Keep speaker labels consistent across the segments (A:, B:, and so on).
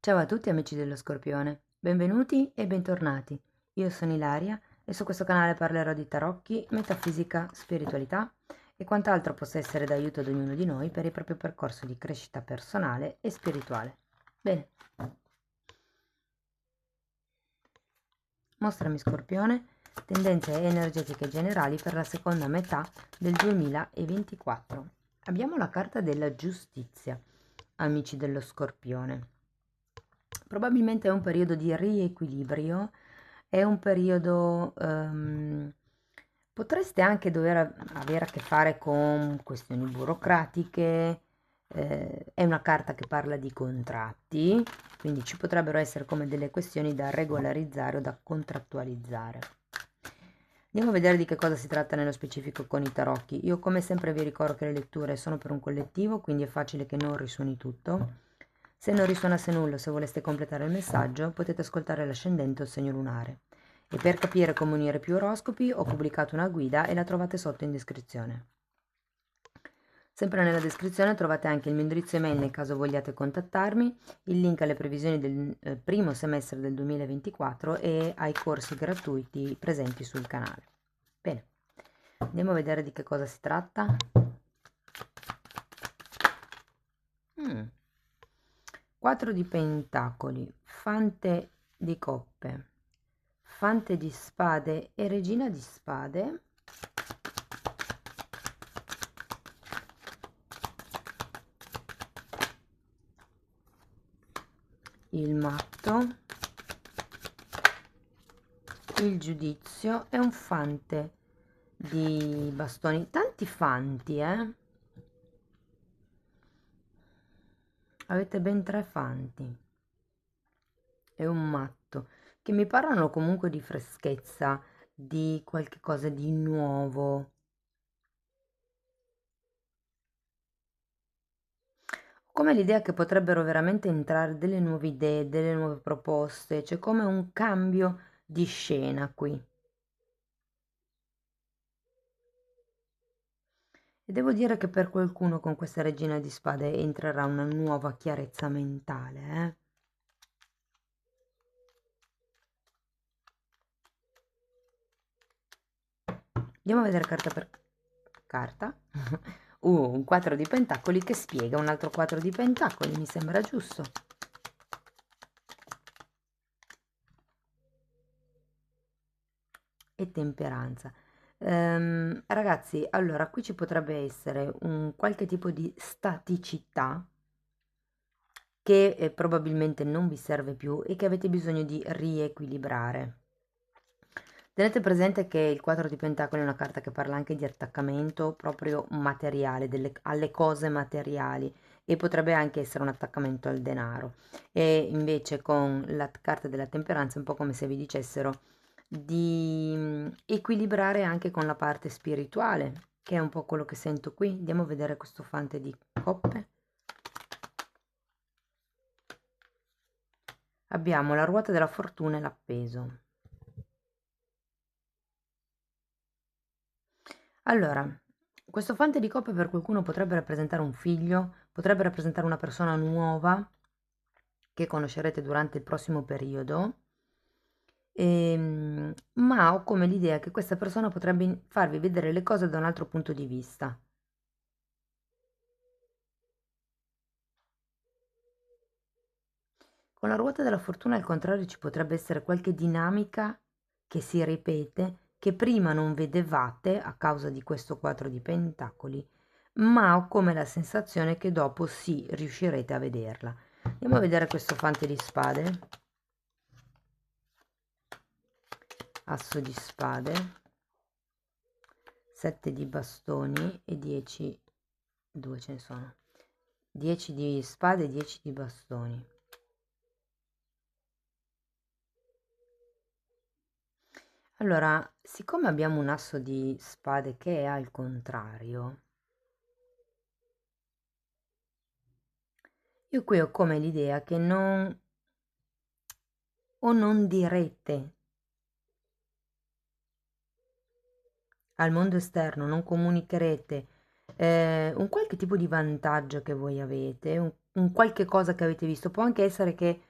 A: Ciao a tutti amici dello Scorpione, benvenuti e bentornati. Io sono Ilaria e su questo canale parlerò di tarocchi, metafisica, spiritualità e quant'altro possa essere d'aiuto ad ognuno di noi per il proprio percorso di crescita personale e spirituale. Bene, mostrami Scorpione, tendenze energetiche generali per la seconda metà del 2024. Abbiamo la carta della giustizia, amici dello Scorpione. Probabilmente è un periodo di riequilibrio, è un periodo, potreste anche dover avere a che fare con questioni burocratiche, è una carta che parla di contratti, quindi ci potrebbero essere come delle questioni da regolarizzare o da contrattualizzare. Andiamo a vedere di che cosa si tratta nello specifico con i tarocchi. Io come sempre vi ricordo che le letture sono per un collettivo, quindi è facile che non risuoni tutto. Se non risuonasse nulla, se voleste completare il messaggio, potete ascoltare l'ascendente o il segno lunare. E per capire come unire più oroscopi ho pubblicato una guida e la trovate sotto in descrizione. Sempre nella descrizione trovate anche il mio indirizzo email nel caso vogliate contattarmi, il link alle previsioni del primo semestre del 2024 e ai corsi gratuiti presenti sul canale. Bene, andiamo a vedere di che cosa si tratta. 4 di pentacoli, fante di coppe, fante di spade e regina di spade. Il matto, il giudizio e un fante di bastoni. Tanti fanti, avete ben 3 fanti e un matto che mi parlano comunque di freschezza, di qualche cosa di nuovo. Come l'idea che potrebbero veramente entrare delle nuove idee, delle nuove proposte, c'è come un cambio di scena qui. E devo dire che per qualcuno con questa regina di spade entrerà una nuova chiarezza mentale, Andiamo a vedere carta per carta. Un 4 di pentacoli che spiega un altro 4 di pentacoli, mi sembra giusto. E temperanza. Ragazzi, allora qui ci potrebbe essere un qualche tipo di staticità che probabilmente non vi serve più e che avete bisogno di riequilibrare. Tenete presente che il 4 di pentacoli è una carta che parla anche di attaccamento proprio materiale, alle cose materiali, e potrebbe anche essere un attaccamento al denaro. E invece con la carta della temperanza è un po' come se vi dicessero di equilibrare anche con la parte spirituale, che è un po' quello che sento qui. Andiamo a vedere questo fante di coppe. Abbiamo la ruota della fortuna e l'appeso. Allora, questo fante di coppe per qualcuno potrebbe rappresentare un figlio, potrebbe rappresentare una persona nuova che conoscerete durante il prossimo periodo, ma ho come l'idea che questa persona potrebbe farvi vedere le cose da un altro punto di vista. Con la ruota della fortuna al contrario ci potrebbe essere qualche dinamica che si ripete, che prima non vedevate a causa di questo 4 di pentacoli, ma ho come la sensazione che dopo sì, riuscirete a vederla. Andiamo a vedere questo fante di spade, asso di spade, 7 di bastoni e 10, 2 ce ne sono, 10 di spade e 10 di bastoni. Allora, siccome abbiamo un asso di spade che è al contrario, io qui ho come l'idea che non direte al mondo esterno, non comunicherete un qualche tipo di vantaggio che voi avete, un qualche cosa che avete visto. Può anche essere che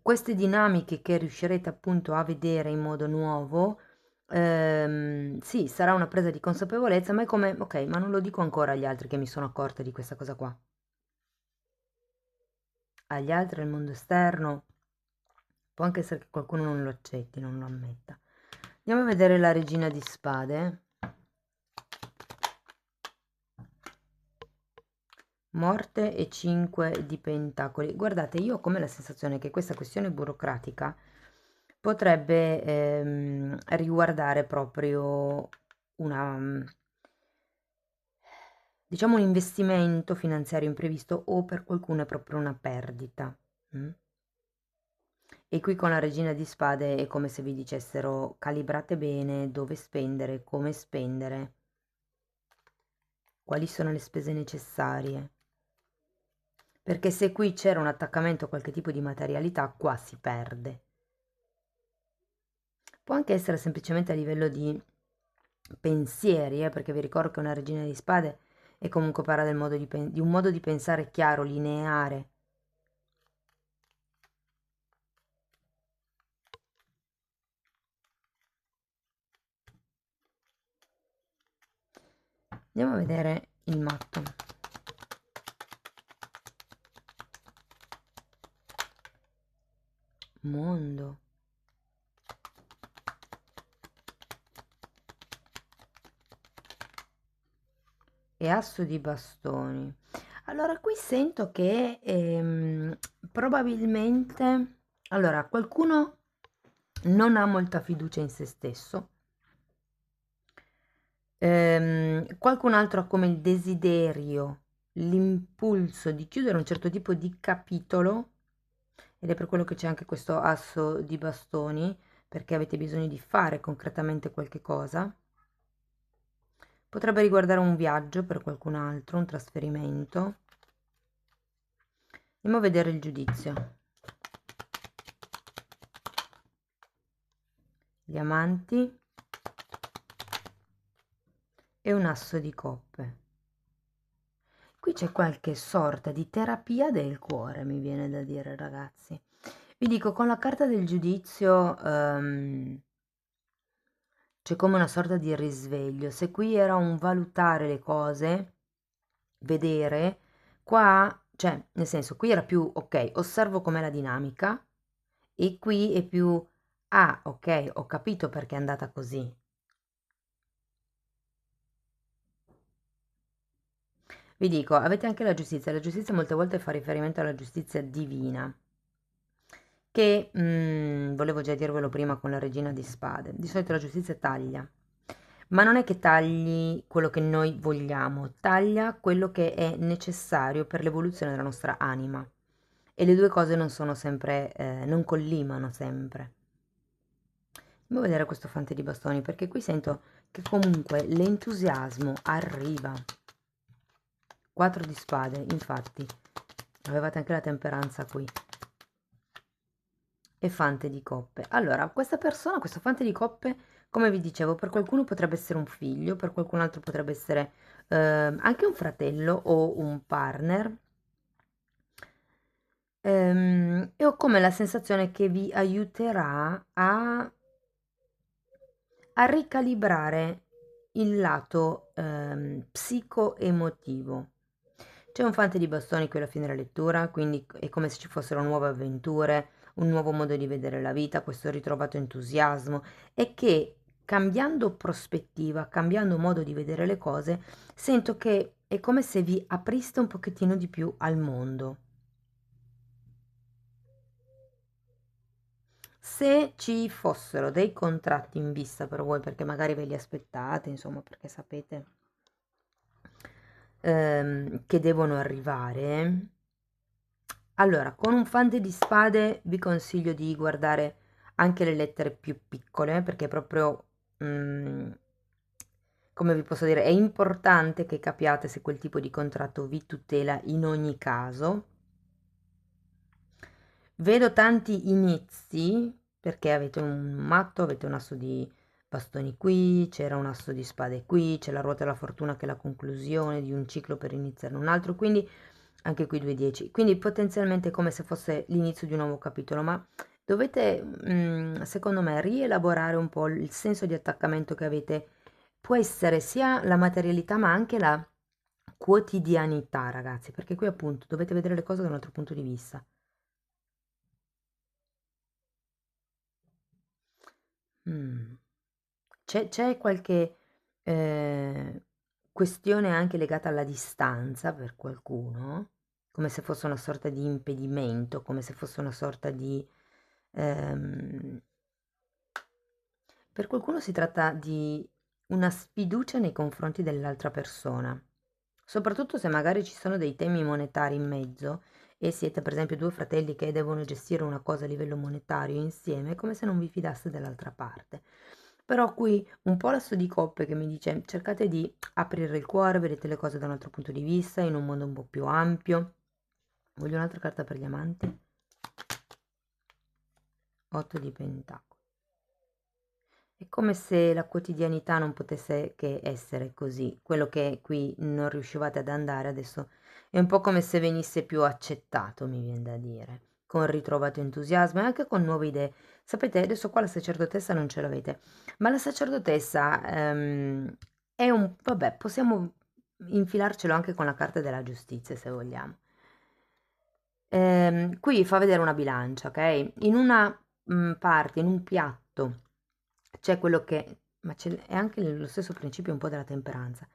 A: queste dinamiche che riuscirete appunto a vedere in modo nuovo, sì, sarà una presa di consapevolezza, ma è come, ok, ma non lo dico ancora agli altri che mi sono accorta di questa cosa qua. Agli altri, al mondo esterno, può anche essere che qualcuno non lo accetti, non lo ammetta. Andiamo a vedere la regina di spade. Morte e 5 di pentacoli. Guardate, io ho come la sensazione che questa questione burocratica potrebbe riguardare proprio una, diciamo, un investimento finanziario imprevisto, o per qualcuno è proprio una perdita. Mm? E qui con la regina di spade è come se vi dicessero: calibrate bene dove spendere, come spendere, quali sono le spese necessarie. Perché se qui c'era un attaccamento a qualche tipo di materialità, qua si perde. Può anche essere semplicemente a livello di pensieri, perché vi ricordo che una regina di spade e comunque parla del modo di un modo di pensare chiaro, lineare. Andiamo a vedere il matto. Mondo. E asso di bastoni. Allora, qui sento che probabilmente, allora, qualcuno non ha molta fiducia in se stesso. Qualcun altro ha come il desiderio, l'impulso di chiudere un certo tipo di capitolo, ed è per quello che c'è anche questo asso di bastoni, perché avete bisogno di fare concretamente qualche cosa. Potrebbe riguardare un viaggio per qualcun altro, un trasferimento. Andiamo a vedere il giudizio. Gli amanti e un asso di coppe. Qui c'è qualche sorta di terapia del cuore, mi viene da dire, ragazzi. Vi dico, con la carta del giudizio c'è come una sorta di risveglio. Se qui era un valutare le cose, vedere, qua, cioè, nel senso, qui era più, ok, osservo com'è la dinamica, e qui è più, ah, ok, ho capito perché è andata così. Vi dico, avete anche la giustizia molte volte fa riferimento alla giustizia divina, che volevo già dirvelo prima con la regina di spade. Di solito la giustizia taglia, ma non è che tagli quello che noi vogliamo, taglia quello che è necessario per l'evoluzione della nostra anima. E le due cose non sono sempre, non collimano sempre. Andiamo a vedere questo fante di bastoni, perché qui sento che comunque l'entusiasmo arriva. 4 di spade, infatti. Avevate anche la temperanza qui. E fante di coppe. Allora, questa persona, questo fante di coppe, come vi dicevo, per qualcuno potrebbe essere un figlio, per qualcun altro potrebbe essere anche un fratello o un partner. E ho come la sensazione che vi aiuterà a ricalibrare il lato psico-emotivo. C'è un fante di bastoni qui alla fine della lettura, quindi è come se ci fossero nuove avventure, un nuovo modo di vedere la vita, questo ritrovato entusiasmo, e che cambiando prospettiva, cambiando modo di vedere le cose, sento che è come se vi apriste un pochettino di più al mondo. Se ci fossero dei contratti in vista per voi, perché magari ve li aspettate, insomma, perché sapete che devono arrivare, allora, con un fante di spade vi consiglio di guardare anche le lettere più piccole, perché proprio, come vi posso dire, è importante che capiate se quel tipo di contratto vi tutela in ogni caso. Vedo tanti inizi, perché avete un matto, avete un asso di bastoni qui, c'era un asso di spade qui, c'è la ruota della fortuna che è la conclusione di un ciclo per iniziare un altro, quindi anche qui 2-10, quindi potenzialmente è come se fosse l'inizio di un nuovo capitolo, ma dovete, secondo me, rielaborare un po' il senso di attaccamento che avete. Può essere sia la materialità, ma anche la quotidianità, ragazzi, perché qui appunto dovete vedere le cose da un altro punto di vista. Mm. C'è qualche questione anche legata alla distanza per qualcuno? Come se fosse una sorta di impedimento, come se fosse una sorta di... ehm, per qualcuno si tratta di una sfiducia nei confronti dell'altra persona, soprattutto se magari ci sono dei temi monetari in mezzo e siete per esempio due fratelli che devono gestire una cosa a livello monetario insieme, è come se non vi fidaste dell'altra parte. Però qui un po' l'asso di coppe che mi dice cercate di aprire il cuore, vedete le cose da un altro punto di vista, in un mondo un po' più ampio. Voglio un'altra carta per gli amanti. 8 di pentacoli. È come se la quotidianità non potesse che essere così. Quello che qui non riuscivate ad andare adesso è un po' come se venisse più accettato, mi viene da dire, con ritrovato entusiasmo e anche con nuove idee. Sapete, adesso qua la sacerdotessa non ce l'avete, ma la sacerdotessa è un... vabbè, possiamo infilarcelo anche con la carta della giustizia se vogliamo. Qui fa vedere una bilancia, ok? In una parte, in un piatto, c'è quello che... ma è anche lo stesso principio un po' della temperanza.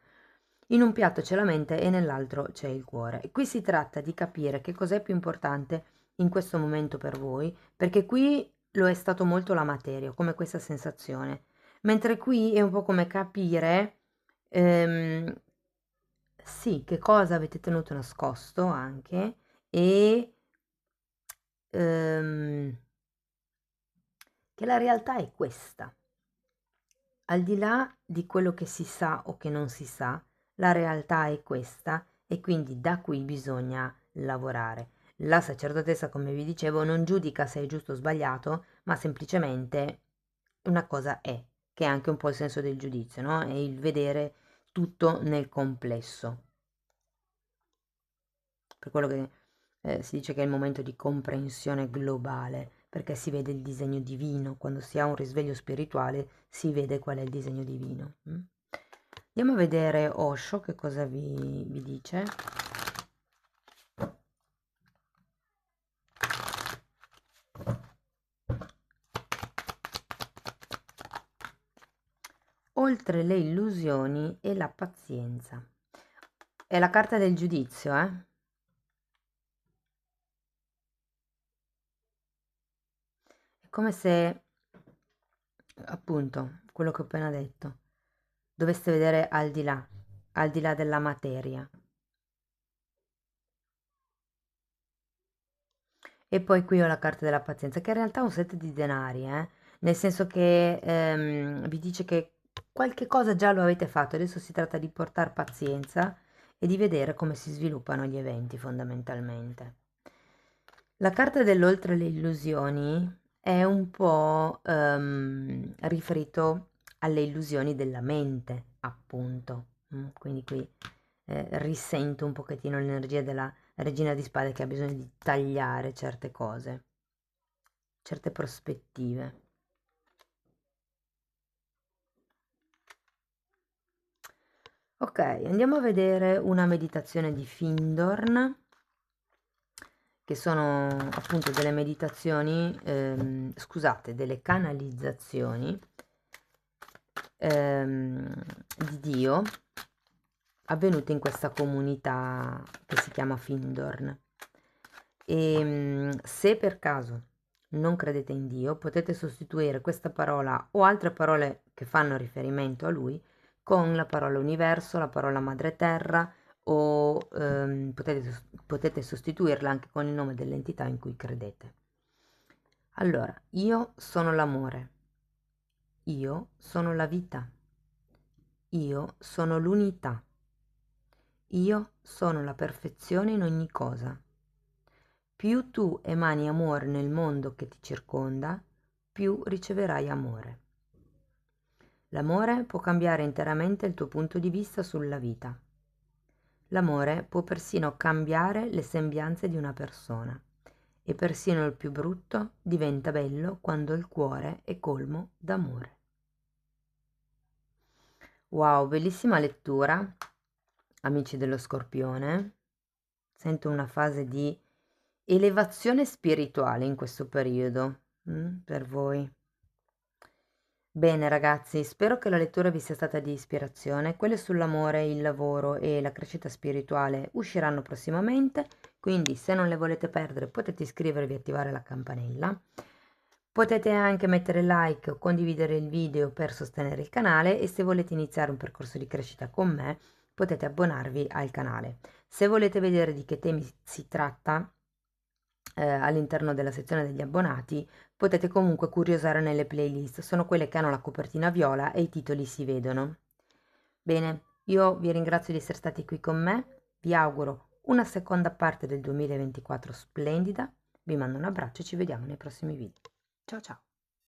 A: In un piatto c'è la mente e nell'altro c'è il cuore. E qui si tratta di capire che cos'è più importante in questo momento per voi, perché qui lo è stato molto la materia, come questa sensazione, mentre qui è un po' come capire, ehm, sì, che cosa avete tenuto nascosto anche e ehm, che la realtà è questa. Al di là di quello che si sa o che non si sa, la realtà è questa e quindi da qui bisogna lavorare. La sacerdotessa, come vi dicevo, non giudica se è giusto o sbagliato, ma semplicemente una cosa è, che è anche un po' il senso del giudizio, no? È il vedere tutto nel complesso. Per quello che si dice che è il momento di comprensione globale, perché si vede il disegno divino, quando si ha un risveglio spirituale si vede qual è il disegno divino. Andiamo a vedere Osho che cosa vi dice. Oltre le illusioni e la pazienza. È la carta del giudizio, eh? È come se, appunto, quello che ho appena detto, doveste vedere al di là della materia. E poi qui ho la carta della pazienza, che in realtà è un set di denari, nel senso che vi dice che qualche cosa già lo avete fatto, adesso si tratta di portare pazienza e di vedere come si sviluppano gli eventi fondamentalmente. La carta dell'oltre le illusioni è un po' riferito alle illusioni della mente, appunto. Quindi qui risento un pochettino l'energia della regina di spade che ha bisogno di tagliare certe cose, certe prospettive. Ok, andiamo a vedere una meditazione di Findorn, che sono appunto delle meditazioni, scusate, delle canalizzazioni di Dio avvenute in questa comunità che si chiama Findorn. E se per caso non credete in Dio, potete sostituire questa parola o altre parole che fanno riferimento a Lui con la parola universo, la parola madre terra o potete sostituirla anche con il nome dell'entità in cui credete. Allora, io sono l'amore, io sono la vita, io sono l'unità, io sono la perfezione in ogni cosa. Più tu emani amore nel mondo che ti circonda, più riceverai amore. L'amore può cambiare interamente il tuo punto di vista sulla vita. L'amore può persino cambiare le sembianze di una persona e persino il più brutto diventa bello quando il cuore è colmo d'amore. Wow, bellissima lettura, amici dello Scorpione. Sento una fase di elevazione spirituale in questo periodo, per voi. Bene ragazzi, spero che la lettura vi sia stata di ispirazione. Quelle sull'amore, il lavoro e la crescita spirituale usciranno prossimamente, quindi se non le volete perdere potete iscrivervi e attivare la campanella. Potete anche mettere like o condividere il video per sostenere il canale e se volete iniziare un percorso di crescita con me potete abbonarvi al canale. Se volete vedere di che temi si tratta all'interno della sezione degli abbonati, potete comunque curiosare nelle playlist, sono quelle che hanno la copertina viola e i titoli si vedono. Bene, io vi ringrazio di essere stati qui con me, vi auguro una seconda parte del 2024 splendida, vi mando un abbraccio e ci vediamo nei prossimi video. Ciao ciao!